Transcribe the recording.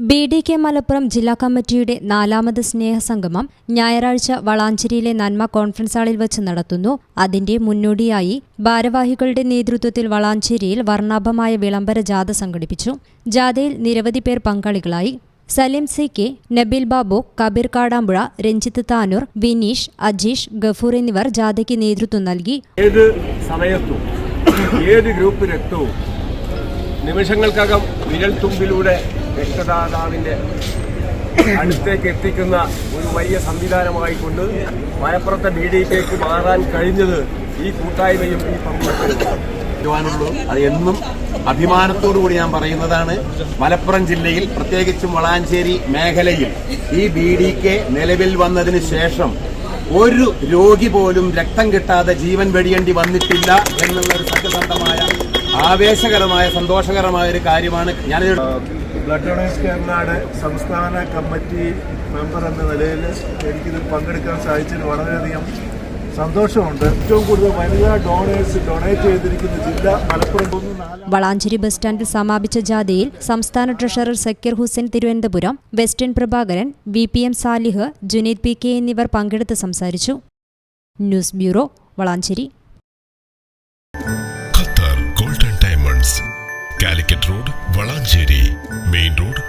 BDK Malappuram ജില്ലാ കമ്മിറ്റിയുടെ 4ാമത് സ്നേഹസംഗമം ഞായറാഴ്ച വളാഞ്ചേരിയിലെ നന്മ കോൺഫറൻസ് ഹാളിൽ വച്ച് നടത്തുന്നു. അതിന്റെ മുന്നോടിയായി ഭാരവാഹികളുടെ നേതൃത്വത്തിൽ വളാഞ്ചേരിയിൽ വർണ്ണാഭമായ വിളംബര ജാഥ സംഘടിപ്പിച്ചു. ജാഥയിൽ നിരവധി പേർ പങ്കാളികളായി. സലിം CK, നബീൽ ബാബു, കബീർ കാടാമ്പുഴ, രഞ്ജിത്ത് താനൂർ, വിനീഷ്, അജീഷ്, ഗഫൂർ എന്നിവർ ജാഥയ്ക്ക് നേതൃത്വം നൽകി. ഏത് സമയത്തും ഏത് ഗ്രൂപ്പ് രക്തവും നിമിഷങ്ങൾക്കകം വിരൽത്തുമ്പിലൂടെ രക്തദാതാവിന്റെ അടുത്തേക്ക് എത്തിക്കുന്ന ഒരു വലിയ സംവിധാനമായിക്കൊണ്ട് മലപ്പുറത്തെ BDKക്ക് മാറാൻ കഴിഞ്ഞത് ഈ കൂട്ടായ്മയും ഈ പങ്കുവെക്കലുള്ളൂ. അത് എന്നും അഭിമാനത്തോടുകൂടി ഞാൻ പറയുന്നതാണ്. മലപ്പുറം ജില്ലയിൽ പ്രത്യേകിച്ചും വളാഞ്ചേരി മേഖലയിൽ ഈ BDK നിലവിൽ വന്നതിന് ശേഷം ഒരു രോഗി പോലും രക്തം കിട്ടാതെ ജീവൻ വെടിയേണ്ടി വന്നിട്ടില്ല എന്നുള്ളൊരു സത്യസന്ധമായ ആവേശകരമായ സന്തോഷകരമായ ഒരു കാര്യമാണ്. ഞാനിത് ബ്ലഡ് ഡൊണേഴ്സ് കേരളയുടെ സംസ്ഥാന കമ്മിറ്റി മെമ്പർ എന്ന നിലയിൽ എനിക്കിതിൽ പങ്കെടുക്കാൻ സാധിച്ചതിന് വളരെയധികം സന്തോഷമുണ്ട്. ഏറ്റവും കൂടുതൽ വനിതാ ഡോണേഴ്സ് ഡൊണേറ്റ് ചെയ്തിരിക്കുന്ന ജില്ല മലപ്പുറം. വളാഞ്ചേരി ബസ് സ്റ്റാൻഡിൽ സമാപിച്ച ജാഥയിൽ സംസ്ഥാന treasurer Zakir Hussain Thiruvananthapuram, western Prabhakaran, VPM Salih, Junaid PK എന്നിവർ പങ്കെടുത്ത് സംസാരിച്ചു. News bureau, Valanchery. Qatar golden diamonds, Calicut road, Valanchery main road,